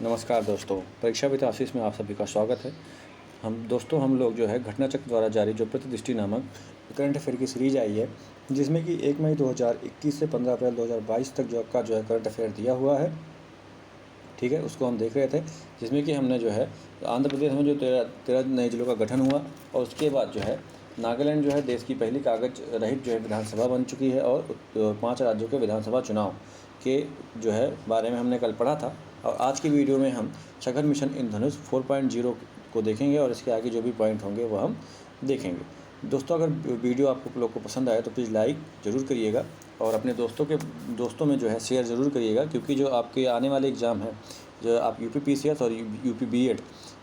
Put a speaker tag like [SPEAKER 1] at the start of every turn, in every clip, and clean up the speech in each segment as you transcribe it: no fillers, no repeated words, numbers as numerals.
[SPEAKER 1] नमस्कार दोस्तों, परीक्षा विद आशीष में आप सभी का स्वागत है। हम लोग जो है घटनाचक्र द्वारा जारी जो प्रतिदृष्टि नामक करंट अफेयर की सीरीज आई है, जिसमें कि 1 मई 2021 से 15 अप्रैल 2022 तक जो है करंट अफेयर दिया हुआ है। ठीक है, उसको हम देख रहे थे, जिसमें कि हमने जो है आंध्र प्रदेश में जो 13 नए जिलों का गठन हुआ और उसके बाद जो है नागालैंड जो है देश की पहली कागज रहित जो है विधानसभा बन चुकी है और 5 राज्यों के विधानसभा चुनाव के जो है बारे में हमने कल पढ़ा था। और आज की वीडियो में हम सघन मिशन इंद्रधनुष 4.0 को देखेंगे और इसके आगे जो भी पॉइंट होंगे वो हम देखेंगे। दोस्तों, अगर वीडियो आपको लोग को पसंद आए तो प्लीज़ लाइक ज़रूर करिएगा और अपने दोस्तों में जो है शेयर ज़रूर करिएगा, क्योंकि जो आपके आने वाले एग्ज़ाम है, जो आप यूपी पीसीएस और यूपी बीएड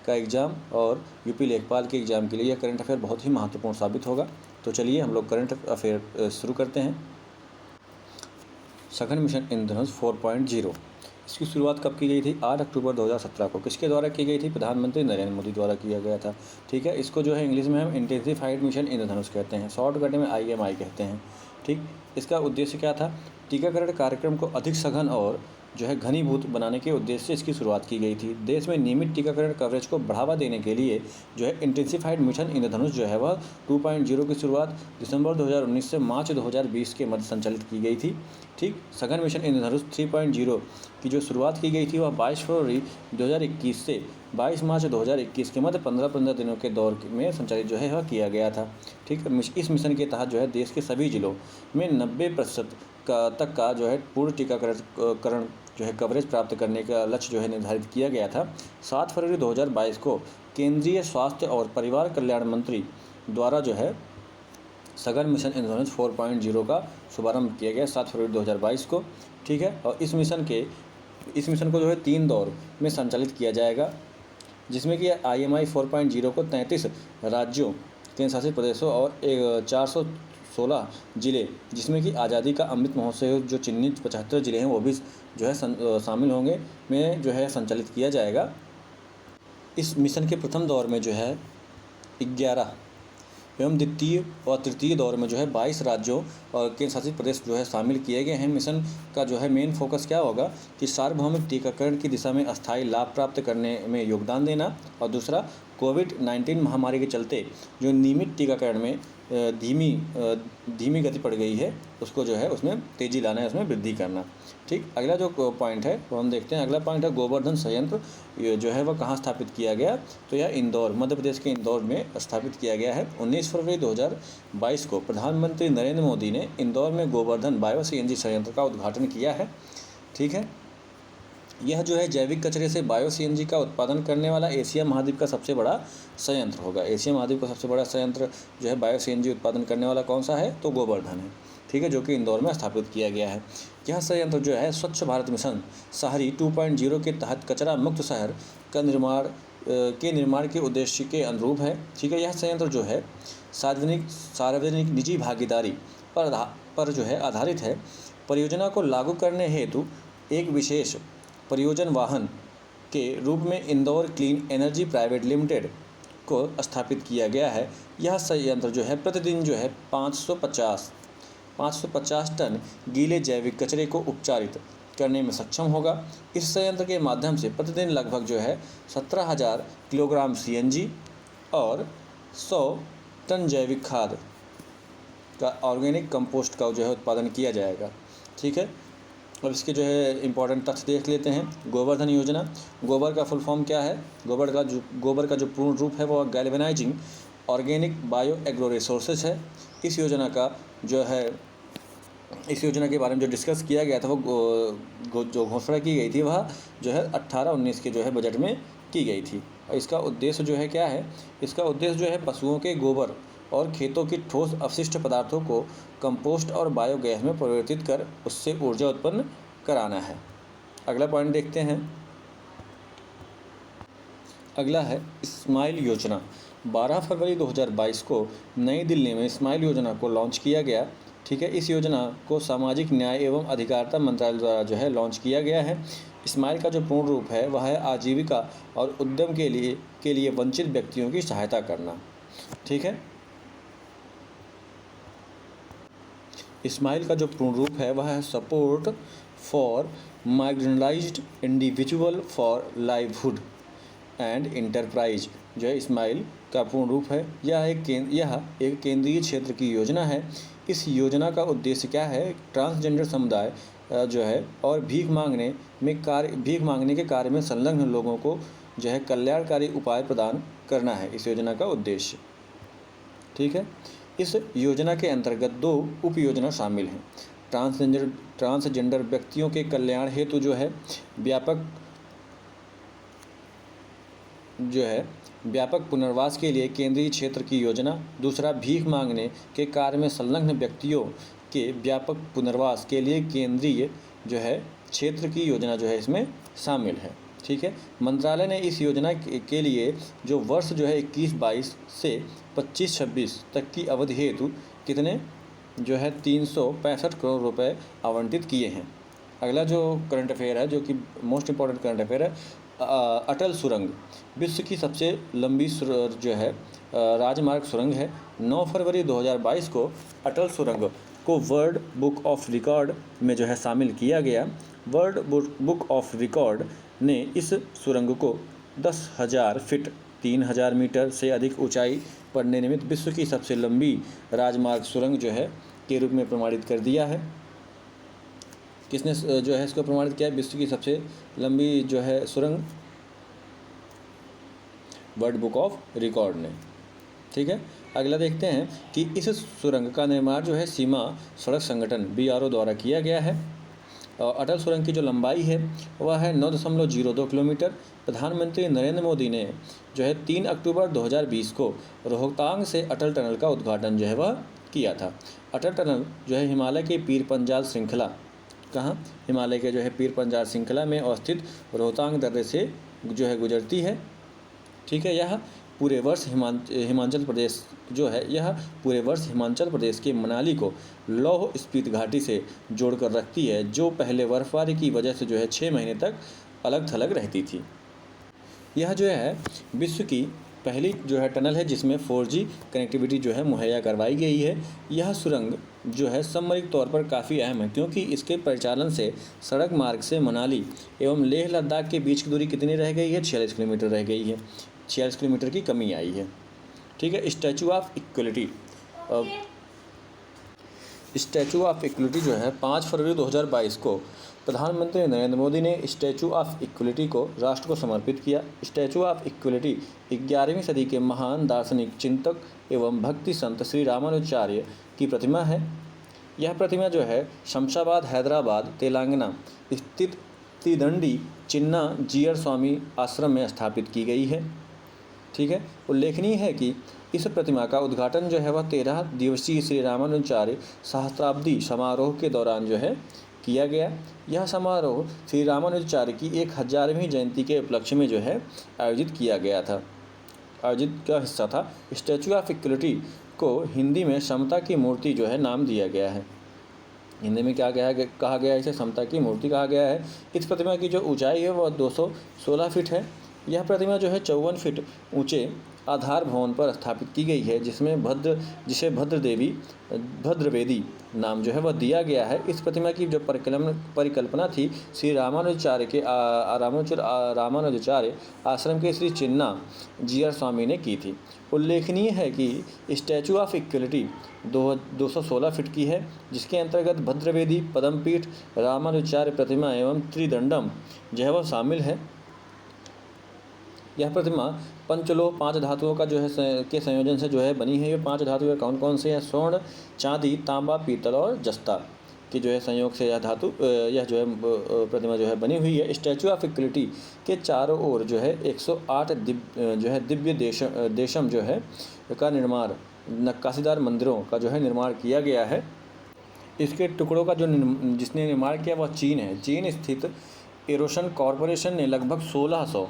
[SPEAKER 1] का एग्ज़ाम और यूपी लेखपाल के एग्ज़ाम के लिए यह करंट अफेयर बहुत ही महत्वपूर्ण साबित होगा। तो चलिए हम लोग करंट अफेयर शुरू करते हैं। सघन मिशन इंद्रधनुष 4.0 इसकी शुरुआत कब की गई थी? 8 अक्टूबर 2017 को। किसके द्वारा की गई थी? प्रधानमंत्री नरेंद्र मोदी द्वारा किया गया था। ठीक है, इसको जो है इंग्लिश में हम इंटेंसिफाइड मिशन इंद्रधनुष कहते हैं, शॉर्टकट में IMI कहते हैं। ठीक, इसका उद्देश्य क्या था? टीकाकरण कार्यक्रम को अधिक सघन और जो है घनीभूत बनाने के उद्देश्य से इसकी शुरुआत की गई थी। देश में नियमित टीकाकरण कवरेज को बढ़ावा देने के लिए जो है इंटेंसिफाइड मिशन इंद्रधनुष जो है वह 2.0 की शुरुआत दिसंबर 2019 से मार्च 2020 के मध्य संचालित की गई थी। ठीक, सघन मिशन इंद्रधनुष 3.0 की जो शुरुआत की गई थी वह 22 फरवरी 2021 से 22 मार्च 2021 के मध्य 15 दिनों के दौर में संचालित जो है वह किया गया था। ठीक, इस मिशन के तहत जो है देश के सभी जिलों में 90% तक का जो है पूर्ण टीकाकरण जो है कवरेज प्राप्त करने का लक्ष्य जो है निर्धारित किया गया था। 7 फरवरी 2022 को केंद्रीय स्वास्थ्य और परिवार कल्याण मंत्री द्वारा जो है सघन मिशन इंद्रधनुष 4.0 का शुभारंभ किया गया 7 फरवरी 2022 को। ठीक है, और इस मिशन को जो है 3 दौर में संचालित किया जाएगा, जिसमें कि IMI 4.0 को 33 राज्यों, केंद्र शासित प्रदेशों और 416 जिले, जिसमें कि आज़ादी का अमृत महोत्सव जो चिन्हित 75 जिले हैं वो भी जो है शामिल होंगे, में जो है संचालित किया जाएगा। इस मिशन के प्रथम दौर में जो है 11 एवं द्वितीय और तृतीय दौर में जो है 22 राज्यों और केंद्र शासित प्रदेश जो है शामिल किए गए हैं। मिशन का जो है मेन फोकस क्या होगा कि सार्वभौमिक टीकाकरण की दिशा में अस्थायी लाभ प्राप्त करने में योगदान देना, और दूसरा कोविड-19 महामारी के चलते जो नियमित टीकाकरण में धीमी गति पड़ गई है उसको जो है उसमें तेज़ी लाना है, उसमें वृद्धि करना। ठीक, अगला जो पॉइंट है वो हम देखते हैं। अगला पॉइंट है गोवर्धन संयंत्र जो है वह कहाँ स्थापित किया गया? तो यह इंदौर, मध्य प्रदेश के इंदौर में स्थापित किया गया है। 19 फरवरी 2022 को प्रधानमंत्री नरेंद्र मोदी ने इंदौर में गोवर्धन बायो CNG संयंत्र का उद्घाटन किया है। ठीक है, यह जो है जैविक कचरे से बायो CNG का उत्पादन करने वाला एशिया महाद्वीप का सबसे बड़ा संयंत्र होगा। एशिया महाद्वीप का सबसे बड़ा संयंत्र जो है बायो CNG उत्पादन करने वाला कौन सा है? तो गोवर्धन है। ठीक है, जो कि इंदौर में स्थापित किया गया है। यह संयंत्र जो है स्वच्छ भारत मिशन शहरी 2.0 के तहत कचरा मुक्त शहर का निर्माण के उद्देश्य के अनुरूप है। ठीक है, यह संयंत्र जो है सार्वजनिक निजी भागीदारी पर जो है आधारित है। परियोजना को लागू करने हेतु एक विशेष परियोजन वाहन के रूप में Indore clean energy private limited को स्थापित किया गया है। यह संयंत्र जो है प्रतिदिन जो है 550 टन गीले जैविक कचरे को उपचारित करने में सक्षम होगा। इस संयंत्र के माध्यम से प्रतिदिन लगभग जो है 17,000 किलोग्राम CNG और 100 टन जैविक खाद का ऑर्गेनिक कंपोस्ट का जो है उत्पादन किया जाएगा। ठीक है, अब इसके जो है इम्पॉर्टेंट तथ्य देख लेते हैं। गोवर्धन योजना, गोबर का फुल फॉर्म क्या है? गोबर का जो पूर्ण रूप है वो galvanising organic bio agro resources है। इस योजना के बारे में जो डिस्कस किया गया था वो जो घोषणा की गई थी वह जो है 18-19 के जो है बजट में की गई थी। और इसका उद्देश्य जो है क्या है? इसका उद्देश्य जो है पशुओं के गोबर और खेतों की ठोस अपशिष्ट पदार्थों को कंपोस्ट और बायोगैस में परिवर्तित कर उससे ऊर्जा उत्पन्न कराना है। अगला पॉइंट देखते हैं। अगला है स्माइल योजना। 12 फरवरी 2022 को नई दिल्ली में स्माइल योजना को लॉन्च किया गया। ठीक है, इस योजना को सामाजिक न्याय एवं अधिकारिता मंत्रालय द्वारा जो है लॉन्च किया गया है। स्माइल का जो पूर्ण रूप है वह है आजीविका और उद्यम के लिए वंचित व्यक्तियों की सहायता करना। ठीक है, स्माइल का जो पूर्ण रूप है वह है support for marginalised individual for livelihood and enterprise जो है इस्माइल का पूर्ण रूप है। यह एक केंद्रीय क्षेत्र की योजना है। इस योजना का उद्देश्य क्या है? ट्रांसजेंडर समुदाय जो है और भीख मांगने के कार्य में संलग्न लोगों को जो है कल्याणकारी उपाय प्रदान करना है इस योजना का उद्देश्य। ठीक है। इस योजना के अंतर्गत 2 उप योजना शामिल हैं। ट्रांसजेंडर व्यक्तियों के कल्याण हेतु जो है व्यापक पुनर्वास के लिए केंद्रीय क्षेत्र की योजना। दूसरा, भीख मांगने के कार्य में संलग्न व्यक्तियों के व्यापक पुनर्वास के लिए केंद्रीय जो है क्षेत्र की योजना जो है इसमें शामिल है। ठीक है। मंत्रालय ने इस योजना के लिए जो वर्ष जो है 21-22 से 25-26 तक की अवधि हेतु कितने जो है 365 करोड़ रुपए आवंटित किए हैं। अगला जो करंट अफेयर है, जो कि मोस्ट इम्पॉर्टेंट करंट अफेयर है, अटल सुरंग विश्व की सबसे लंबी जो है राजमार्ग सुरंग है। 9 फरवरी 2022 को अटल सुरंग को वर्ल्ड बुक ऑफ रिकॉर्ड में जो है शामिल किया गया। वर्ल्ड बुक ऑफ रिकॉर्ड ने इस सुरंग को 10,000 फीट 3,000 मीटर से अधिक ऊंचाई पर निर्मित विश्व की सबसे लंबी राजमार्ग सुरंग जो है के रूप में प्रमाणित कर दिया है। किसने जो है इसको प्रमाणित किया है? विश्व की सबसे लंबी जो है सुरंग वर्ल्ड बुक ऑफ रिकॉर्ड ने। ठीक है। अगला देखते हैं कि इस सुरंग का निर्माण जो है सीमा सड़क संगठन BRO द्वारा किया गया है। और अटल सुरंग की जो लंबाई है वह है 9.02 किलोमीटर। प्रधानमंत्री नरेंद्र मोदी ने जो है 3 अक्टूबर 2020 को रोहतांग से अटल टनल का उद्घाटन जो है वह किया था। अटल टनल जो है हिमालय के पीर पंजाल श्रृंखला हिमालय के जो है पीर पंजाल श्रृंखला में अवस्थित रोहतांग दर्रे से जो है गुजरती है। ठीक है। यह पूरे वर्ष हिमाचल प्रदेश के मनाली को लौह स्पीति घाटी से जोड़कर रखती है, जो पहले बर्फबारी की वजह से जो है 6 महीने तक अलग थलग रहती थी। यह जो है विश्व की पहली जो है टनल है जिसमें 4G कनेक्टिविटी जो है मुहैया करवाई गई है। यह सुरंग जो है सामरिक तौर पर काफ़ी अहम है, क्योंकि इसके परिचालन से सड़क मार्ग से मनाली एवं लेह लद्दाख के बीच की दूरी कितनी रह गई है? 46 किलोमीटर रह गई है। 46 किलोमीटर की कमी आई है। ठीक है। स्टैचू ऑफ इक्वलिटी जो है 5 फरवरी 2022 को प्रधानमंत्री नरेंद्र मोदी ने स्टैचू ऑफ इक्वलिटी को राष्ट्र को समर्पित किया। स्टैचू ऑफ इक्वलिटी 11वीं सदी के महान दार्शनिक, चिंतक एवं भक्ति संत श्री रामानुजाचार्य की प्रतिमा है। यह प्रतिमा जो है शमशाबाद, हैदराबाद, तेलंगाना स्थित त्रिदंडी चिन्ना जीयर स्वामी आश्रम में स्थापित की गई है। ठीक है। उल्लेखनीय है कि इस प्रतिमा का उद्घाटन जो है वह 13 दिवसीय श्री रामानुजाचार्य सहस्त्राब्दी समारोह के दौरान जो है किया गया। यह समारोह श्री रामानुजाचार्य की 1000वीं जयंती के उपलक्ष्य में जो है आयोजित का हिस्सा था। स्टैचू ऑफ इक्वलिटी को हिंदी में समता की मूर्ति जो है नाम दिया गया है। हिंदी में क्या कहा गया है? इसे समता की मूर्ति कहा गया है। इस प्रतिमा की जो ऊंचाई है वह 216 फीट है। यह प्रतिमा जो है 54 फीट ऊंचे आधार भवन पर स्थापित की गई है, जिसे भद्रवेदी नाम जो है वह दिया गया है। इस प्रतिमा की जो परिकल्पना थी श्री रामानुजाचार्य आश्रम के श्री चिन्ना जीयर स्वामी ने की थी। उल्लेखनीय है कि स्टैचू ऑफ इक्वलिटी 216 फीट की है, जिसके अंतर्गत भद्रवेदी, पद्मपीठ, रामानुजाचार्य प्रतिमा एवं त्रिदंडम जो है वह शामिल है। यह प्रतिमा पंचलोह 5 धातुओं का जो है के संयोजन से जो है बनी है। ये 5 धातुएं कौन कौन से हैं? स्वर्ण, चांदी, तांबा, पीतल और जस्ता के जो है संयोग से यह जो है प्रतिमा जो है बनी हुई है। स्टैचू ऑफ इक्वलिटी के चारों ओर जो है 108 दिव्य देशम जो है का निर्माण, नक्काशीदार मंदिरों का जो है निर्माण किया गया है। इसके टुकड़ों का जिसने निर्माण किया वह चीन है। चीन स्थित एरोसन कॉरपोरेशन ने लगभग 1600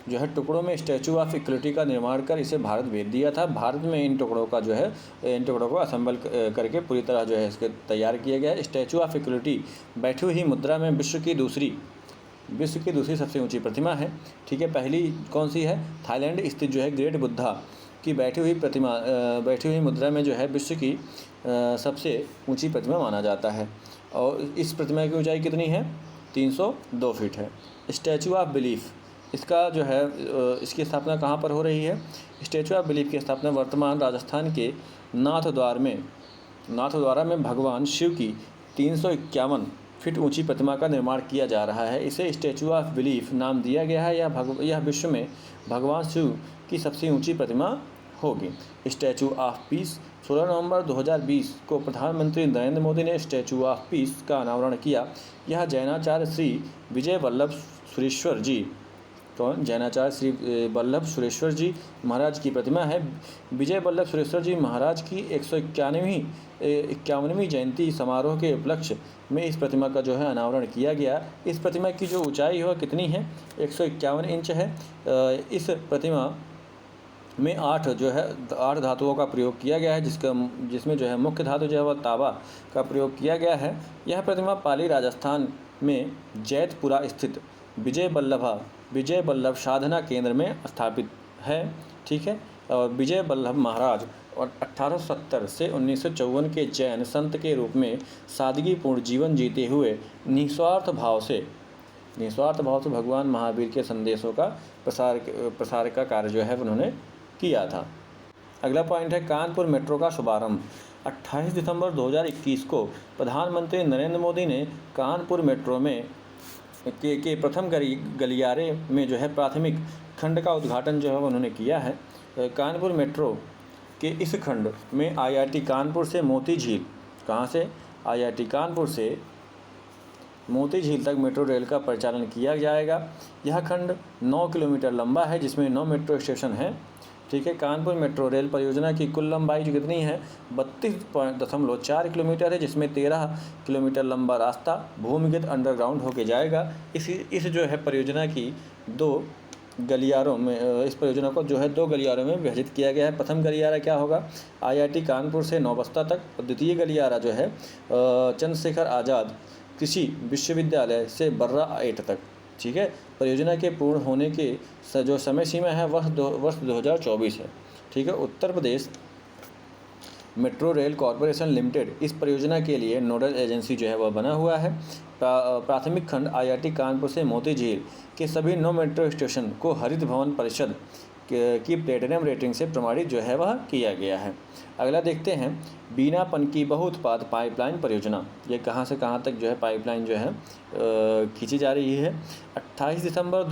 [SPEAKER 1] जो है टुकड़ों में स्टैचू ऑफ इक्वलिटी का निर्माण कर इसे भारत भेज दिया था। भारत में इन टुकड़ों को असेंबल करके पूरी तरह जो है इसके तैयार किया गया है। स्टैचू ऑफ इक्वलिटी बैठी हुई मुद्रा में विश्व की दूसरी सबसे ऊंची प्रतिमा है। ठीक है। पहली कौन सी है? थाईलैंड स्थित जो है ग्रेट बुद्धा की बैठी हुई मुद्रा में जो है विश्व की सबसे ऊंची प्रतिमा माना जाता है। और इस प्रतिमा की ऊंचाई कितनी है? 302 फीट है। स्टैचू ऑफ बिलीफ, इसका जो है इसकी स्थापना कहाँ पर हो रही है? स्टैचू ऑफ बिलीफ की स्थापना वर्तमान राजस्थान के नाथद्वारा में भगवान शिव की 351 फीट ऊंची प्रतिमा का निर्माण किया जा रहा है। इसे स्टैचू ऑफ बिलीफ नाम दिया गया है। यह विश्व में भगवान शिव की सबसे ऊंची प्रतिमा होगी। स्टैचू ऑफ पीस, 16 नवंबर 2020 को प्रधानमंत्री नरेंद्र मोदी ने स्टैचू ऑफ पीस का अनावरण किया। यह जैनाचार्य श्री विजय वल्लभ सुरेश्वर जी, जैनाचार्य श्री वल्लभ सुरेश्वर जी महाराज की प्रतिमा है। विजय वल्लभ सुरेश्वर जी महाराज की 151वीं जयंती समारोह के उपलक्ष्य में इस प्रतिमा का जो है अनावरण किया गया। इस प्रतिमा की जो ऊंचाई है कितनी है? 151 इंच है। इस प्रतिमा में 8 धातुओं का प्रयोग किया गया है, जिसमें जो है मुख्य धातु जो है वह तांबा का प्रयोग किया गया है। यह प्रतिमा पाली राजस्थान में जैतपुरा स्थित विजय वल्लभ साधना केंद्र में स्थापित है। ठीक है। और विजय वल्लभ महाराज और 1870 से 1954 के जैन संत के रूप में सादगीपूर्ण जीवन जीते हुए निस्वार्थ भाव से भगवान महावीर के संदेशों का प्रसार का कार्य जो है उन्होंने किया था। अगला पॉइंट है कानपुर मेट्रो का शुभारंभ। 28 दिसंबर 2021 को प्रधानमंत्री नरेंद्र मोदी ने कानपुर मेट्रो में के प्रथम गलियारे में जो है प्राथमिक खंड का उद्घाटन जो है उन्होंने किया है। कानपुर मेट्रो के इस खंड में IIT कानपुर से मोती झील, कहाँ से? IIT कानपुर से मोती झील तक मेट्रो रेल का परिचालन किया जाएगा। यह खंड 9 किलोमीटर लंबा है, जिसमें 9 मेट्रो स्टेशन हैं। ठीक है। कानपुर मेट्रो रेल परियोजना की कुल लंबाई जो कितनी है? 32.4 किलोमीटर है, जिसमें 13 किलोमीटर लंबा रास्ता भूमिगत अंडरग्राउंड होके जाएगा। इस जो है परियोजना की इस परियोजना को जो है 2 गलियारों में विभाजित किया गया है। प्रथम गलियारा क्या होगा? IIT कानपुर से नौबस्ता तक। और द्वितीय गलियारा जो है चंद्रशेखर आज़ाद कृषि विश्वविद्यालय से बर्रा 8 तक। ठीक है। परियोजना के पूर्ण होने के जो समय सीमा है वर्ष 2024 है। ठीक है। Uttar Pradesh metro rail corporation limited इस परियोजना के लिए नोडल एजेंसी जो है वह बना हुआ है। प्राथमिक खंड IIT कानपुर से मोती झील के सभी 9 मेट्रो स्टेशन को हरित भवन परिषद की प्लेटिनम रेटिंग से प्रमाणित जो है वह किया गया है। अगला देखते हैं बीना पनकी बहुउत्पाद पाइपलाइन परियोजना। ये कहाँ से कहाँ तक जो है पाइपलाइन जो है खींची जा रही है। 28 दिसंबर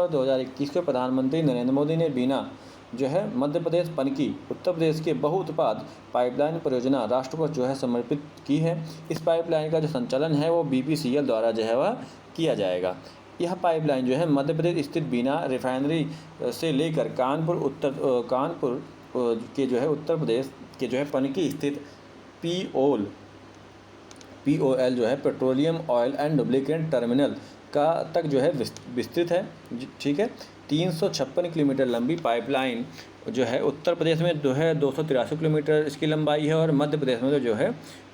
[SPEAKER 1] 2021 को प्रधानमंत्री नरेंद्र मोदी ने बीना जो है मध्य प्रदेश पनकी उत्तर प्रदेश के बहुउत्पाद पाइपलाइन परियोजना राष्ट्र को जो है समर्पित की है। इस पाइपलाइन का जो संचालन है वो BPCL द्वारा जो है वह किया जाएगा। यह पाइपलाइन जो है मध्य प्रदेश स्थित बीना रिफाइनरी से लेकर कानपुर के जो है उत्तर प्रदेश के जो है पनकी स्थित POL जो है petroleum oil and lubricant terminal का तक जो है विस्तृत है। ठीक है। 356 किलोमीटर लंबी पाइपलाइन जो है उत्तर प्रदेश में जो है 283 किलोमीटर इसकी लंबाई है और मध्य प्रदेश में जो है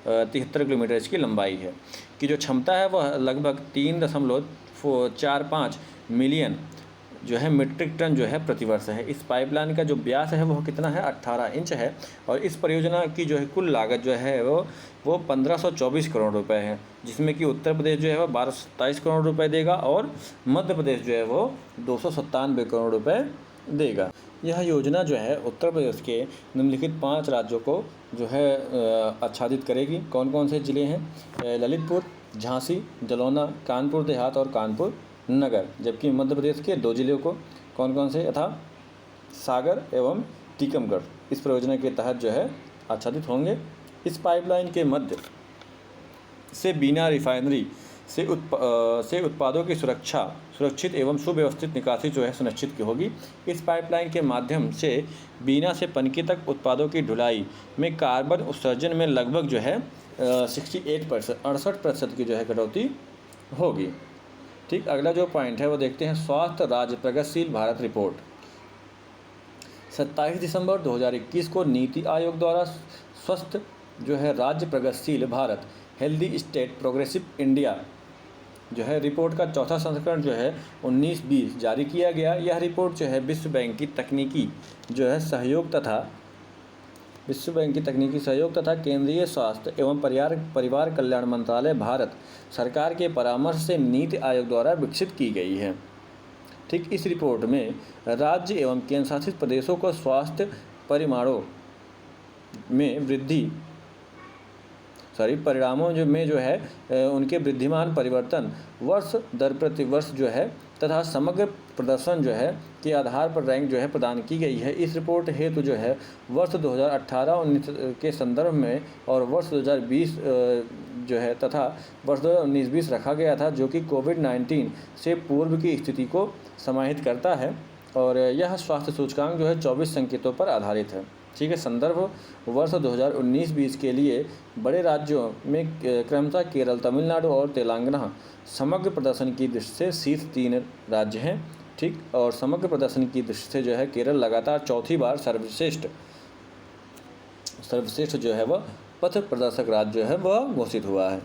[SPEAKER 1] 73 किलोमीटर इसकी लंबाई है। की जो क्षमता है वह लगभग 3.45 मिलियन जो है मीट्रिक टन जो है प्रतिवर्ष है। इस पाइपलाइन का जो व्यास है वह कितना है? 18 इंच है। और इस परियोजना की जो है कुल लागत जो है वो 1524 करोड़ रुपए है, जिसमें कि उत्तर प्रदेश जो है वह 1227 करोड़ रुपए देगा और मध्य प्रदेश जो है वो 297 करोड़ रुपए देगा। यह योजना जो है उत्तर प्रदेश के निम्नलिखित 5 राज्यों को जो है आच्छादित करेगी। कौन कौन से ज़िले हैं? ललितपुर, झांसी, जालौन, कानपुर देहात और कानपुर नगर। जबकि मध्य प्रदेश के 2 जिलों को कौन कौन से यथा सागर एवं टीकमगढ़ इस परियोजना के तहत जो है आच्छादित होंगे। इस पाइपलाइन के मध्य से बीना रिफाइनरी से उत्पादों की सुरक्षित एवं सुव्यवस्थित निकासी जो है सुनिश्चित की होगी। इस पाइपलाइन के माध्यम से बीना से पनकी तक उत्पादों की ढुलाई में कार्बन उत्सर्जन में लगभग जो है 68% की जो है कटौती होगी। ठीक। अगला जो पॉइंट है वो देखते हैं स्वास्थ्य राज्य प्रगतिशील भारत रिपोर्ट। 27 दिसंबर 2021 को नीति आयोग द्वारा स्वस्थ जो है राज्य प्रगतिशील Bharat healthy state progressive India जो है रिपोर्ट का चौथा संस्करण जो है 19-20 जारी किया गया। यह रिपोर्ट जो है विश्व बैंक की तकनीकी जो है सहयोग तथा विश्व बैंक की तकनीकी सहयोग तथा केंद्रीय स्वास्थ्य एवं परिवार कल्याण मंत्रालय भारत सरकार के परामर्श से नीति आयोग द्वारा विकसित की गई है। ठीक, इस रिपोर्ट में राज्य एवं केंद्र शासित प्रदेशों को स्वास्थ्य परिणामों में जो है उनके वृद्धिमान परिवर्तन वर्ष दर प्रति वर्ष जो है तथा समग्र प्रदर्शन जो है के आधार पर रैंक जो है प्रदान की गई है। इस रिपोर्ट हेतु जो है वर्ष 2018-19 के संदर्भ में और वर्ष 2020 जो है तथा वर्ष 2019-20 रखा गया था, जो कि कोविड-19 से पूर्व की स्थिति को समाहित करता है। और यह स्वास्थ्य सूचकांक जो है 24 संकेतों पर आधारित है। ठीक है, संदर्भ वर्ष 2019-20 के लिए बड़े राज्यों में क्रमशः केरल, तमिलनाडु और तेलंगाना समग्र प्रदर्शन की दृष्टि से शीर्ष 3 राज्य हैं। ठीक, और समग्र प्रदर्शन की दृष्टि से जो है केरल लगातार चौथी बार सर्वश्रेष्ठ जो है वह पथ प्रदर्शक राज्य जो है वह घोषित हुआ है।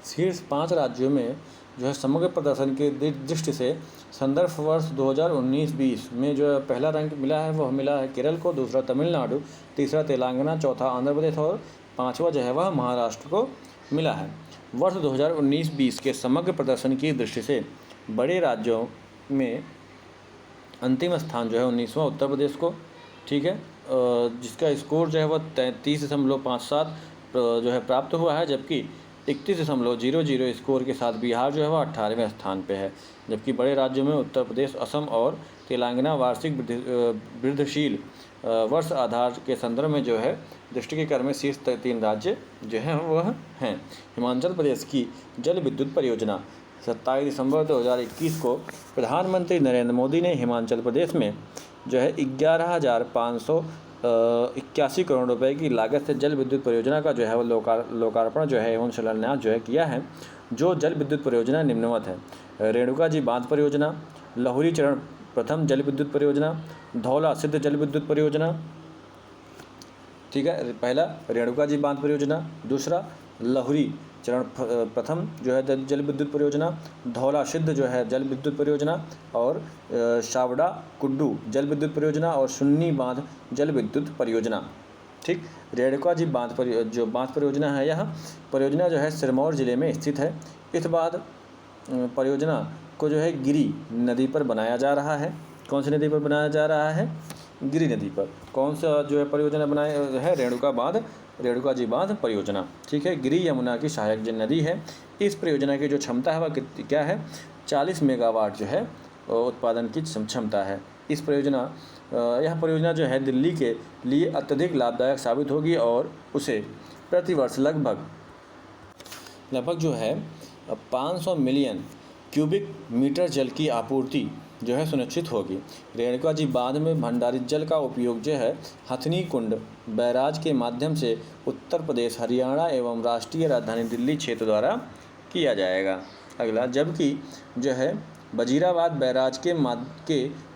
[SPEAKER 1] शीर्ष 5 राज्यों में जो है समग्र प्रदर्शन की दृष्टि से संदर्भ वर्ष 2019-20 में जो पहला रैंक मिला है वह मिला है केरल को, दूसरा तमिलनाडु, तीसरा तेलंगाना, चौथा आंध्र प्रदेश और 5वां जो है वह महाराष्ट्र को मिला है। वर्ष 2019-20 के समग्र प्रदर्शन की दृष्टि से बड़े राज्यों में अंतिम स्थान जो है 19वां उत्तर प्रदेश को, ठीक है, जिसका स्कोर जो है वह 33.57 जो है प्राप्त हुआ है, जबकि 31.00 स्कोर के साथ बिहार जो है वह 18वें स्थान पे है। जबकि बड़े राज्यों में उत्तर प्रदेश, असम और तेलंगाना वार्षिक वृद्धिशील वर्ष आधार के संदर्भ में जो है दृष्टि के क्रम में शीर्ष 3 राज्य जो हैं वह हैं। हिमाचल प्रदेश की जल विद्युत परियोजना 27 दिसंबर 2021 को प्रधानमंत्री नरेंद्र मोदी ने हिमाचल प्रदेश में जो है 11,581 करोड़ रुपए की लागत से जल विद्युत परियोजना का जो है वो लोकार्पण जो है एवं शिलान्यास जो है किया है। जो जल विद्युत परियोजना निम्नवत है: रेणुका जी बांध परियोजना, लहुरी चरण प्रथम जल विद्युत परियोजना, धौला सिद्ध जल विद्युत परियोजना। ठीक है, पहला रेणुका जी बांध परियोजना, दूसरा लहुरी चरण प्रथम जो है जल विद्युत परियोजना, धौला सिद्ध जो है जल विद्युत परियोजना और शावड़ा कुड्डू जल विद्युत परियोजना और सुन्नी बांध जल विद्युत परियोजना। ठीक, रेणुका जी बांध परियोजना है, यह परियोजना जो है सिरमौर जिले में स्थित है। इस बांध परियोजना को जो है गिरी नदी पर बनाया जा रहा है। कौन सी नदी पर बनाया जा रहा है? गिरी नदी पर। कौन सा जो है परियोजना बनाया है? रेणुका जी बांध परियोजना। ठीक है, गिरी यमुना की सहायक नदी है। इस परियोजना की जो क्षमता है वह क्या है? 40 मेगावाट जो है उत्पादन की क्षमता है। यह परियोजना जो है दिल्ली के लिए अत्यधिक लाभदायक साबित होगी और उसे प्रतिवर्ष लगभग जो है 500 मिलियन क्यूबिक मीटर जल की आपूर्ति जो है सुनिश्चित होगी। रेणुका जी बांध में भंडारित जल का उपयोग जो है हथनी कुंड बैराज के माध्यम से उत्तर प्रदेश, हरियाणा एवं राष्ट्रीय राजधानी दिल्ली क्षेत्र द्वारा किया जाएगा। अगला, जबकि जो है वजीराबाद बैराज के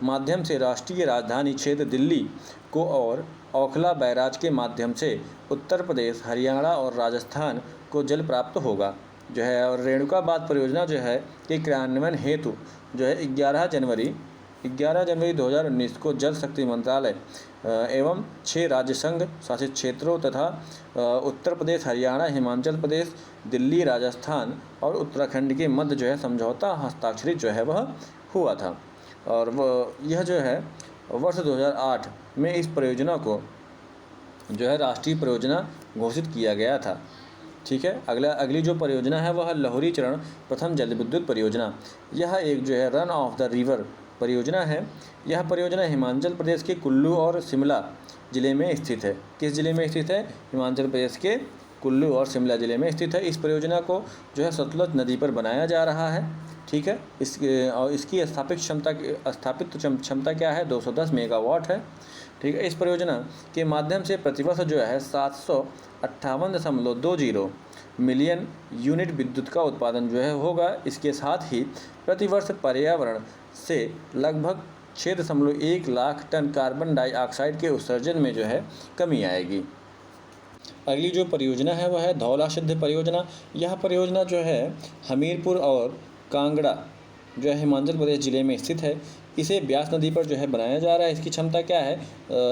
[SPEAKER 1] माध्यम से राष्ट्रीय राजधानी क्षेत्र दिल्ली को और औखला बैराज के माध्यम से उत्तर प्रदेश, हरियाणा और राजस्थान को जल प्राप्त होगा जो है। और रेणुका बांध परियोजना जो है के क्रियान्वयन हेतु जो है 11 जनवरी 2019 को जल शक्ति मंत्रालय एवं 6 राज्य संघ शासित क्षेत्रों तथा उत्तर प्रदेश, हरियाणा, हिमाचल प्रदेश, दिल्ली, राजस्थान और उत्तराखंड के मध्य जो है समझौता हस्ताक्षरित जो है वह हुआ था। और यह जो है वर्ष 2008 में इस परियोजना को जो है राष्ट्रीय परियोजना घोषित किया गया था। ठीक है, अगली जो परियोजना है वह लहुरी चरण प्रथम जल विद्युत परियोजना। यह एक जो है रन ऑफ द रिवर परियोजना है। यह परियोजना हिमाचल प्रदेश के कुल्लू और शिमला जिले में स्थित है। किस जिले में स्थित है? हिमाचल प्रदेश के कुल्लू और शिमला जिले में स्थित है। इस परियोजना को जो है सतलज नदी पर बनाया जा रहा है। ठीक है, इसकी स्थापित क्षमता क्या है? 210 मेगावाट है। ठीक है, इस परियोजना के माध्यम से प्रतिवर्ष जो है 758.20 मिलियन यूनिट विद्युत का उत्पादन जो है होगा। इसके साथ ही प्रतिवर्ष पर्यावरण से लगभग 6.1 लाख टन कार्बन डाइऑक्साइड के उत्सर्जन में जो है कमी आएगी। अगली जो परियोजना है वह है धौला सिद्ध परियोजना। यह परियोजना जो है हमीरपुर और कांगड़ा जो है हिमाचल प्रदेश ज़िले में स्थित है। इसे ब्यास नदी पर जो है बनाया जा रहा है। इसकी क्षमता क्या है?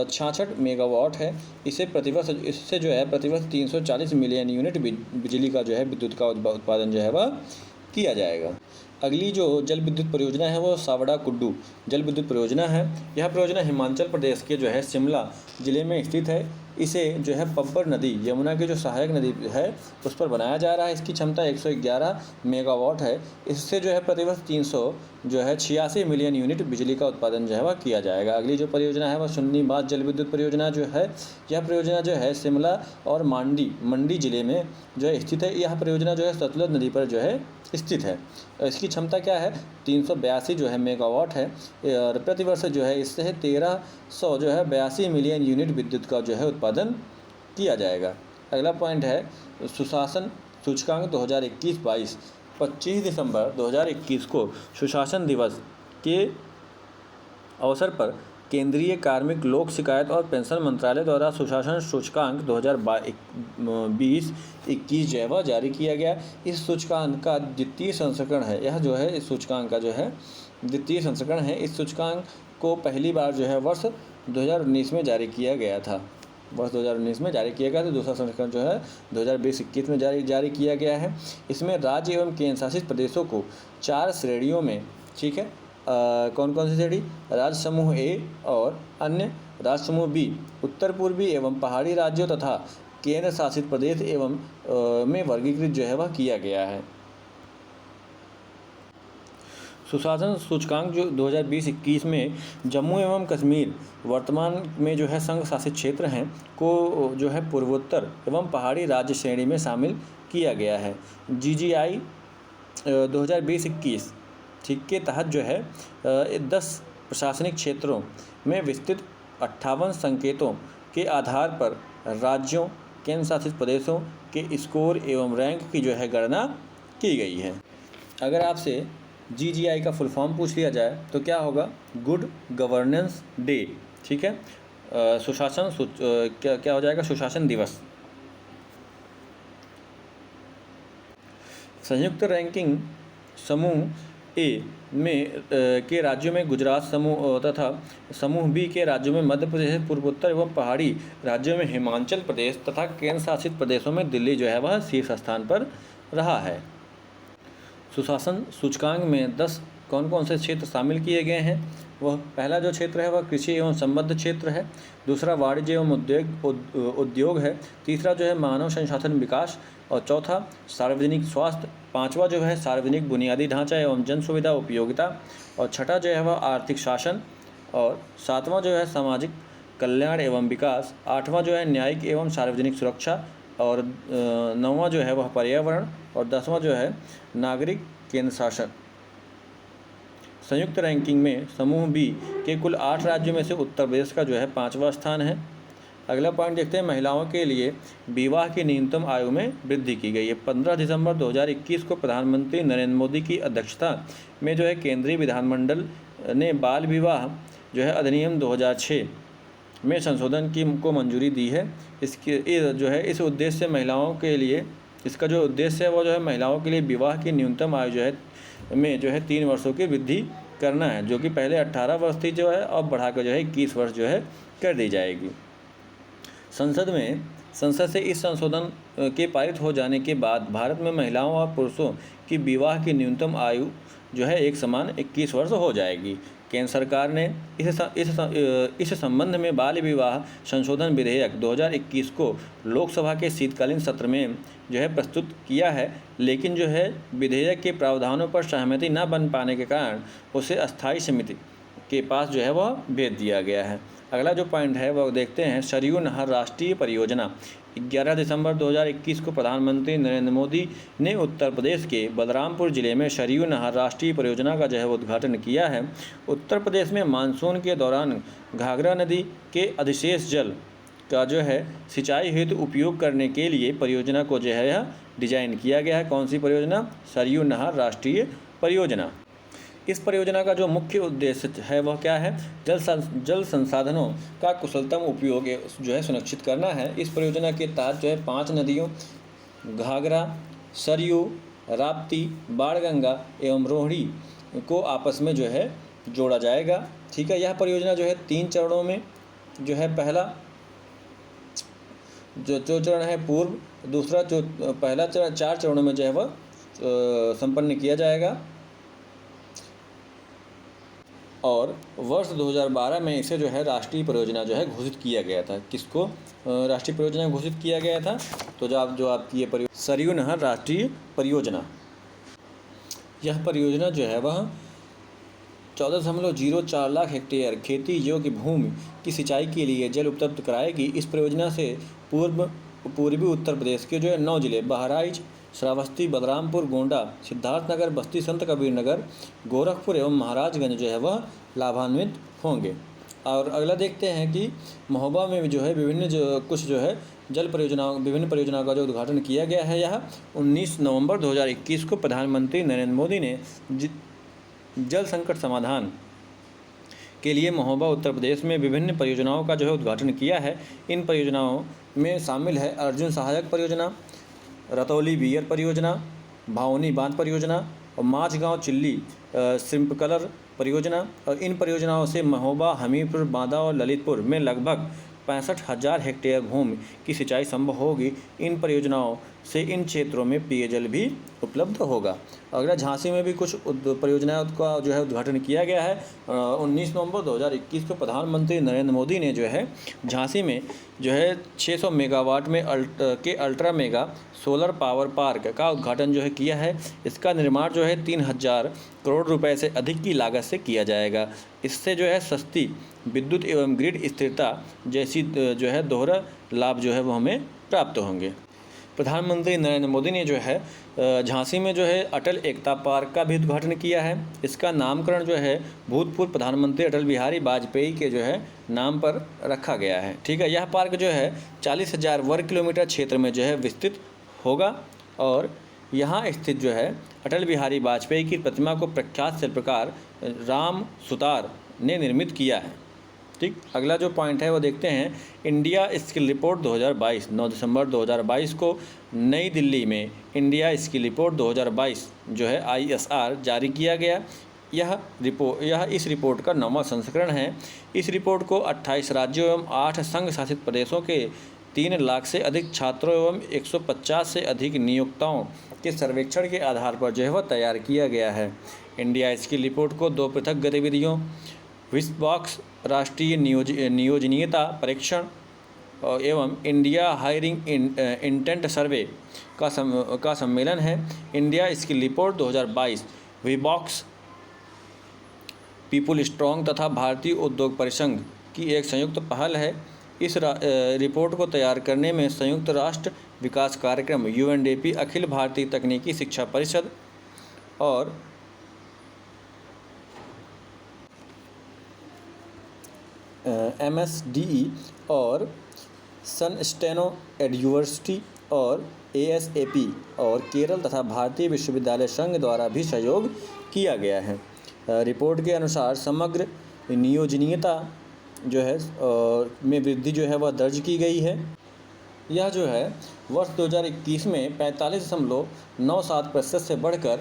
[SPEAKER 1] 66 मेगावाट है। इससे जो है प्रतिवर्ष 340 मिलियन यूनिट बिजली का जो है विद्युत का उत्पादन जो है वह किया जाएगा। अगली जो जल विद्युत परियोजना है वो सावड़ा कुड्डू जल विद्युत परियोजना है। यह परियोजना हिमाचल प्रदेश के जो है शिमला ज़िले में स्थित है। इसे जो है पब्बर नदी, यमुना की जो सहायक नदी है, उस पर बनाया जा रहा है। इसकी क्षमता 111 मेगावाट है। इससे जो है प्रतिवर्ष 386 मिलियन यूनिट बिजली का उत्पादन जो है वह किया जाएगा। अगली जो परियोजना है वह सुन्नी बांध जल विद्युत परियोजना जो है, यह परियोजना जो है शिमला और मंडी ज़िले में जो है स्थित है। यह परियोजना जो है सतलुज नदी पर जो है स्थित है। इसकी क्षमता क्या है? 382 जो है मेगावाट है और प्रतिवर्ष जो है इससे 1382 जो है 82 मिलियन यूनिट विद्युत का जो है उत्पादन किया जाएगा। अगला पॉइंट है सुशासन सूचकांक 2021-22। 25 दिसंबर 2021 को सुशासन दिवस के अवसर पर केंद्रीय कार्मिक लोक शिकायत और पेंशन मंत्रालय द्वारा सुशासन सूचकांक 2020-21 जो है वह जारी किया गया। इस सूचकांक का द्वितीय संस्करण है। यह जो है इस सूचकांक का जो है द्वितीय संस्करण है। इस सूचकांक को पहली बार जो है वर्ष 2019 में जारी किया गया था। दूसरा संस्करण जो है 2020-21 में जारी किया गया है। इसमें राज्य एवं केंद्र शासित प्रदेशों को 4 श्रेणियों में, ठीक है, कौन कौन सी श्रेणी? राज्य समूह ए और अन्य, राज्य समूह बी उत्तर पूर्वी एवं पहाड़ी राज्यों तथा केंद्र शासित प्रदेश एवं में वर्गीकृत जो है वह किया गया है। सुशासन सूचकांक जो 2020-21 में जम्मू एवं कश्मीर वर्तमान में जो है संघ शासित क्षेत्र हैं को जो है पूर्वोत्तर एवं पहाड़ी राज्य श्रेणी में शामिल किया गया है। GGI 2020-21 ठीक के तहत जो है 10 प्रशासनिक क्षेत्रों में विस्तृत 58 संकेतों के आधार पर राज्यों केंद्र शासित प्रदेशों के स्कोर एवं रैंक की जो है गणना की गई है। अगर आपसे GGI का फुल फॉर्म पूछ लिया जाए तो क्या होगा? गुड गवर्नेंस डे, ठीक है। क्या हो जाएगा? सुशासन दिवस। संयुक्त रैंकिंग समूह ए में के राज्यों में गुजरात समूह तथा समूह बी के राज्यों में मध्य प्रदेश, पूर्वोत्तर एवं पहाड़ी राज्यों में हिमाचल प्रदेश तथा केंद्र शासित प्रदेशों में दिल्ली जो है वह शीर्ष स्थान पर रहा है। सुशासन सूचकांक में 10 कौन कौन से क्षेत्र शामिल किए गए हैं? वह पहला जो क्षेत्र है वह कृषि एवं संबद्ध क्षेत्र है। दूसरा वाणिज्य एवं उद्योग है। तीसरा जो है मानव संसाधन विकास और चौथा सार्वजनिक स्वास्थ्य। पांचवा जो है सार्वजनिक बुनियादी ढांचा एवं जन सुविधा उपयोगिता और छठा जो है वह आर्थिक शासन और सातवां जो है सामाजिक कल्याण एवं विकास। आठवां जो है न्यायिक एवं सार्वजनिक सुरक्षा और नौवां जो है वह पर्यावरण और 10वां जो है नागरिक केंद्र शासन। संयुक्त रैंकिंग में समूह बी के कुल 8 राज्यों में से उत्तर प्रदेश का जो है 5वां स्थान है। अगला पॉइंट देखते हैं, महिलाओं के लिए विवाह की न्यूनतम आयु में वृद्धि की गई है। 15 दिसंबर 2021 को प्रधानमंत्री नरेंद्र मोदी की अध्यक्षता में जो है केंद्रीय विधानमंडल ने बाल विवाह जो है अधिनियम 2006 में संशोधन को मंजूरी दी है। इसके जो है इस उद्देश्य से महिलाओं के लिए, इसका जो उद्देश्य है वो जो है महिलाओं के लिए विवाह की न्यूनतम आयु जो है 3 वर्षों की वृद्धि करना है, जो कि पहले 18 वर्ष थी जो है अब बढ़ाकर जो है 21 वर्ष जो है कर दी जाएगी। संसद से इस संशोधन के पारित हो जाने के बाद भारत में महिलाओं और पुरुषों की विवाह की न्यूनतम आयु जो है एक समान 21 वर्ष हो जाएगी। केंद्र सरकार ने इस संबंध में बाल विवाह संशोधन विधेयक 2021 को लोकसभा के शीतकालीन सत्र में जो है प्रस्तुत किया है, लेकिन जो है विधेयक के प्रावधानों पर सहमति न बन पाने के कारण उसे अस्थायी समिति के पास जो है वह भेज दिया गया है। अगला जो पॉइंट है वह देखते हैं, सरयू नहर राष्ट्रीय परियोजना। 11 दिसंबर 2021 को प्रधानमंत्री नरेंद्र मोदी ने उत्तर प्रदेश के बलरामपुर जिले में सरयू नहर राष्ट्रीय परियोजना का जो है उद्घाटन किया है। उत्तर प्रदेश में मानसून के दौरान घाघरा नदी के अधिशेष जल का जो है सिंचाई हेतु उपयोग करने के लिए परियोजना को जो है यह डिजाइन किया गया है। कौन सी परियोजना? सरयू नहर राष्ट्रीय परियोजना। इस परियोजना का जो मुख्य उद्देश्य है वह क्या है? जल संसाधनों का कुशलतम उपयोग जो है सुनिश्चित करना है। इस परियोजना के तहत जो है 5 नदियों घाघरा, सरयू, राप्ती, बाणगंगा एवं रोहिणी को आपस में जो है जोड़ा जाएगा। ठीक है, यह परियोजना जो है 3 चरणों में जो है, पहला जो चरण है पूर्व, दूसरा जो पहला चरण 4 चरणों में जो है वह संपन्न किया जाएगा। और वर्ष 2012 में इसे जो है राष्ट्रीय परियोजना जो है घोषित किया गया था। किसको राष्ट्रीय परियोजना घोषित किया गया था? तो जो आपकी ये सरयू नहर राष्ट्रीय परियोजना, यह परियोजना जो है वह 14.04 लाख हेक्टेयर खेती योग्य भूमि की सिंचाई के लिए जल उपलब्ध कराएगी। इस परियोजना से पूर्वी उत्तर प्रदेश के जो है 9 जिले बहराइच, श्रावस्ती, बलरामपुर, गोंडा, सिद्धार्थनगर, बस्ती, संत कबीर नगर, गोरखपुर एवं महाराजगंज जो है वह लाभान्वित होंगे। और अगला देखते हैं कि महोबा में जो है विभिन्न विभिन्न परियोजनाओं का जो उद्घाटन किया गया है। यह 19 नवंबर 2021 को प्रधानमंत्री नरेंद्र मोदी ने जल संकट समाधान के लिए महोबा उत्तर प्रदेश में विभिन्न परियोजनाओं का जो है उद्घाटन किया है। इन परियोजनाओं में शामिल है अर्जुन सहायक परियोजना, रतौली बीयर परियोजना, भावनी बांध परियोजना और माझगांव चिल्ली श्रिम्पकलर परियोजना। और इन परियोजनाओं से महोबा, हमीरपुर, बांदा और ललितपुर में लगभग 65,000 हेक्टेयर भूमि की सिंचाई संभव होगी। इन परियोजनाओं से इन क्षेत्रों में पेयजल भी उपलब्ध होगा। अगला झांसी में भी कुछ परियोजनाओं का जो है उद्घाटन किया गया है। 19 नवंबर 2021 को प्रधानमंत्री नरेंद्र मोदी ने जो है झांसी में जो है 600 मेगावाट में के ultra mega solar power park का उद्घाटन जो है किया है। इसका निर्माण जो है 3,000 करोड़ रुपए से अधिक की लागत से किया जाएगा। इससे जो है सस्ती विद्युत एवं ग्रिड स्थिरता जैसी जो है दोहरा लाभ जो है वो हमें प्राप्त होंगे। प्रधानमंत्री नरेंद्र मोदी ने जो है झांसी में जो है अटल एकता पार्क का भी उद्घाटन किया है। इसका नामकरण जो है भूतपूर्व प्रधानमंत्री अटल बिहारी वाजपेयी के जो है नाम पर रखा गया है। ठीक है, यह पार्क जो है 40,000 वर्ग किलोमीटर क्षेत्र में जो है विस्तृत होगा और यहाँ स्थित जो है अटल बिहारी वाजपेयी की प्रतिमा को प्रख्यात शिल्पकार राम सुतार ने निर्मित किया है। ठीक, अगला जो पॉइंट है वो देखते हैं। इंडिया स्किल रिपोर्ट 2022, 9 दिसंबर 2022 को नई दिल्ली में इंडिया स्किल रिपोर्ट 2022 जो है ISR जारी किया गया। यह इस रिपोर्ट का 9वां संस्करण है। इस रिपोर्ट को 28 राज्यों एवं 8 संघ शासित प्रदेशों के 3 लाख से अधिक छात्रों एवं 150 से अधिक नियोक्ताओं के सर्वेक्षण के आधार पर जो है वह तैयार किया गया है। इंडिया स्किल रिपोर्ट को 2 पृथक गतिविधियों विस्बॉक्स राष्ट्रीय नियोजनीयता परीक्षण एवं इंडिया हायरिंग इंटेंट सर्वे का सम्मेलन है। India skill report 2022 Wheebox, people strong तथा भारतीय उद्योग परिसंघ की एक संयुक्त पहल है। इस रिपोर्ट को तैयार करने में संयुक्त राष्ट्र विकास कार्यक्रम UNDP, अखिल भारतीय तकनीकी शिक्षा परिषद और MSDE और सन स्टेनो यूनिवर्सिटी और ASAP और केरल तथा भारतीय विश्वविद्यालय संघ द्वारा भी सहयोग किया गया है। रिपोर्ट के अनुसार समग्र नियोजनीयता जो है में वृद्धि जो है वह दर्ज की गई है। यह जो है वर्ष 2021 में 45.97% से बढ़कर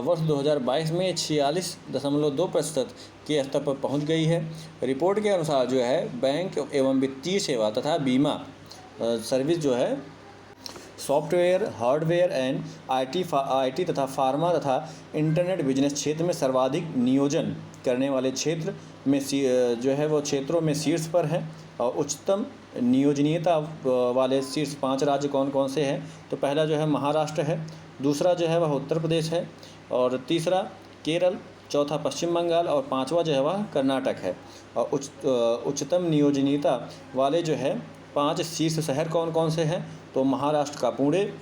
[SPEAKER 1] वर्ष 2022 में 46.2% के स्तर पर पहुंच गई है। रिपोर्ट के अनुसार जो है बैंक एवं वित्तीय सेवा तथा बीमा सर्विस जो है सॉफ्टवेयर, हार्डवेयर एंड IT तथा फार्मा तथा इंटरनेट बिजनेस क्षेत्र में सर्वाधिक नियोजन करने वाले क्षेत्र में जो है वो क्षेत्रों में शीर्ष पर है। और उच्चतम नियोजनीयता वाले शीर्ष 5 राज्य कौन कौन से हैं? तो पहला जो है महाराष्ट्र है, दूसरा जो है वह उत्तर प्रदेश है और तीसरा केरल, चौथा पश्चिम बंगाल और 5वां जो है वह कर्नाटक है। और उच्चतम नियोजनीयता वाले जो है 5 शीर्ष शहर कौन कौन से हैं? तो महाराष्ट्र का पुणे,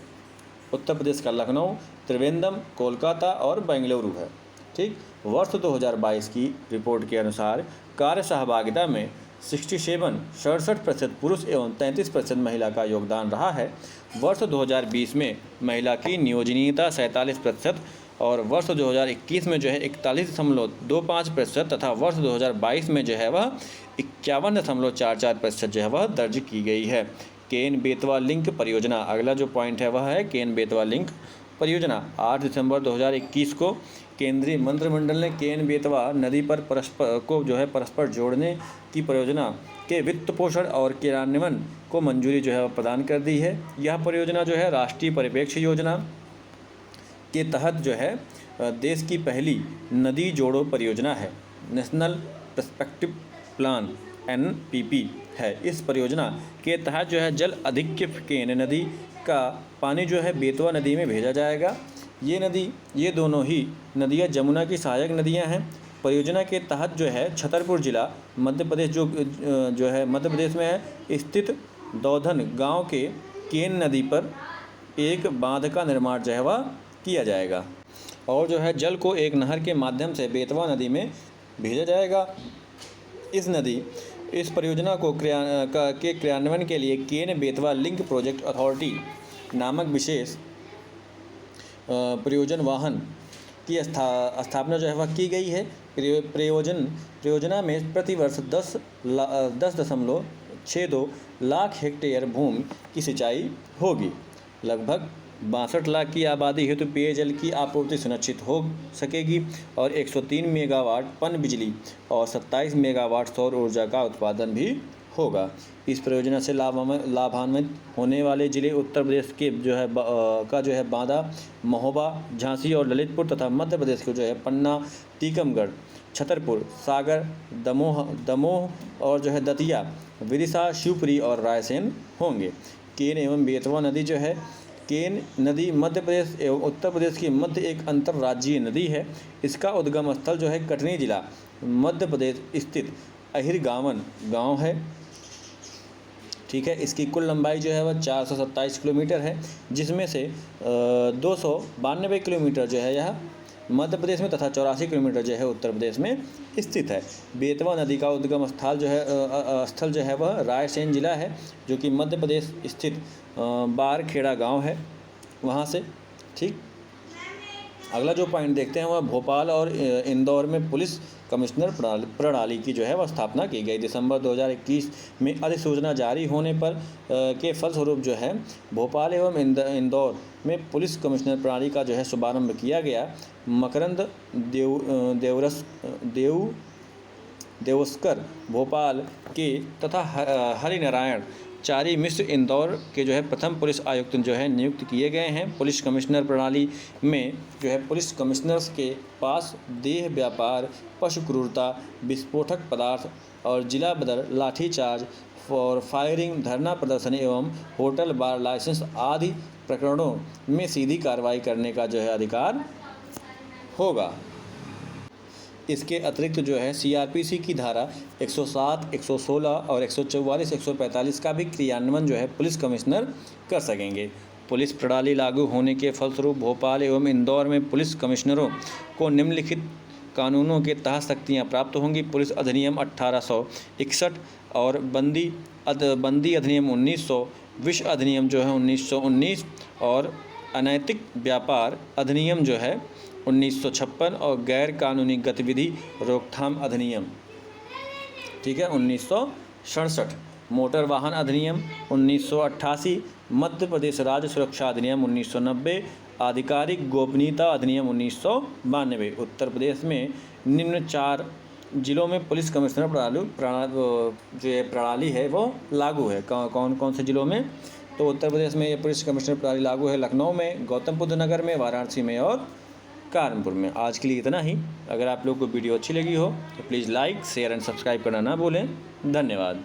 [SPEAKER 1] उत्तर प्रदेश का लखनऊ, त्रिवेंद्रम, कोलकाता और बेंगलुरु है। ठीक, वर्ष 2022 की रिपोर्ट के अनुसार कार्य सहभागिता में 67% पुरुष एवं 33% महिला का योगदान रहा है। वर्ष 2020 में महिला की नियोजनीयता 47% और वर्ष 2021 में जो है 41.25% तथा वर्ष 2022 में जो है वह 51.44% जो है वह दर्ज की गई है। केन बेतवा लिंक परियोजना, अगला जो पॉइंट है वह है केन बेतवा लिंक परियोजना। 8 दिसंबर 2021 को केंद्रीय मंत्रिमंडल ने केन बेतवा नदी पर परस्पर जोड़ने की परियोजना के वित्त पोषण और क्रियान्वयन को मंजूरी जो है प्रदान कर दी है। यह परियोजना जो है राष्ट्रीय परिप्रेक्ष्य योजना के तहत जो है देश की पहली नदी जोड़ो परियोजना है। नेशनल पर्सपेक्टिव प्लान NPP है। इस परियोजना के तहत जो है जल अधिक्य केन नदी का पानी जो है बेतवा नदी में भेजा जाएगा। ये दोनों ही नदियाँ जमुना की सहायक नदियाँ हैं। परियोजना के तहत जो है छतरपुर जिला मध्य प्रदेश जो है मध्य प्रदेश में है स्थित दौधन गांव के केन नदी पर एक बांध का निर्माण जो है वह किया जाएगा और जो है जल को एक नहर के माध्यम से बेतवा नदी में भेजा जाएगा। इस परियोजना को क्रियान्वयन के लिए Ken Betwa link project authority नामक विशेष परियोजना वाहन की स्थापना जो है वह की गई है। परियोजना में प्रतिवर्ष 10.62 लाख हेक्टेयर भूमि की सिंचाई होगी। लगभग 62 लाख की आबादी हेतु पेयजल की आपूर्ति सुनिश्चित हो सकेगी और 103 मेगावाट पन बिजली और 27 मेगावाट सौर ऊर्जा का उत्पादन भी होगा। इस परियोजना से लाभान्वित होने वाले जिले उत्तर प्रदेश के जो है बांदा, महोबा, झांसी और ललितपुर तथा मध्य प्रदेश के जो है पन्ना, टीकमगढ़, छतरपुर, सागर, दमोह और जो है दतिया, विदिशा, शिवपुरी और रायसेन होंगे। केन एवं बेतवा नदी जो है केन नदी मध्य प्रदेश एवं उत्तर प्रदेश की मध्य एक अंतर्राज्यीय नदी है। इसका उद्गम स्थल जो है कटनी जिला मध्य प्रदेश स्थित अहिरगावन गांव है। ठीक है, इसकी कुल लंबाई जो है वह 427 किलोमीटर है, जिसमें से 292 किलोमीटर जो है यह मध्य प्रदेश में तथा 84 किलोमीटर जो है उत्तर प्रदेश में स्थित है। बेतवा नदी का उद्गम स्थल जो है वह रायसेन जिला है, जो कि मध्य प्रदेश स्थित बारखेड़ा गांव है वहां से। ठीक, अगला जो पॉइंट देखते हैं वह भोपाल और इंदौर में पुलिस कमिश्नर प्रणाली की जो है वह स्थापना की गई। दिसंबर 2021 में अधिसूचना जारी होने पर के फलस्वरूप जो है भोपाल एवं इंदौर में पुलिस कमिश्नर प्रणाली का जो है शुभारंभ किया गया। मकरंद देवस्कर भोपाल के तथा हरिनारायण चारी मिश्र इंदौर के जो है प्रथम पुलिस आयुक्त जो है नियुक्त किए गए हैं। पुलिस कमिश्नर प्रणाली में जो है पुलिस कमिश्नर्स के पास देह व्यापार, पशु क्रूरता, विस्फोटक पदार्थ और जिला बदर, लाठीचार्ज फॉर फायरिंग, धरना प्रदर्शन एवं होटल बार लाइसेंस आदि प्रकरणों में सीधी कार्रवाई करने का जो है अधिकार होगा। इसके अतिरिक्त जो है CRPC की धारा 107, 116 और 144, 145 का भी क्रियान्वयन जो है पुलिस कमिश्नर कर सकेंगे। पुलिस प्रणाली लागू होने के फलस्वरूप भोपाल एवं इंदौर में पुलिस कमिश्नरों को निम्नलिखित कानूनों के तहत शक्तियाँ प्राप्त होंगी। पुलिस अधिनियम 1861 और बंदी अधिनियम 1900, विष अधिनियम जो है 1919 और अनैतिक व्यापार अधिनियम जो है 1956 और गैर कानूनी गतिविधि रोकथाम अधिनियम, ठीक है, 1967, मोटर वाहन अधिनियम 1988, मध्य प्रदेश राज्य सुरक्षा अधिनियम 1990, आधिकारिक गोपनीयता अधिनियम 1992। उत्तर प्रदेश में निम्न 4 जिलों में पुलिस कमिश्नर प्रणाली है वो लागू है। कौन कौन से जिलों में? तो उत्तर प्रदेश में ये पुलिस कमिश्नर प्रणाली लागू है लखनऊ में, गौतम बुद्ध नगर में, वाराणसी में और कानपुर में। आज के लिए इतना ही। अगर आप लोग को वीडियो अच्छी लगी हो तो please like, share and subscribe करना ना भूलें। धन्यवाद।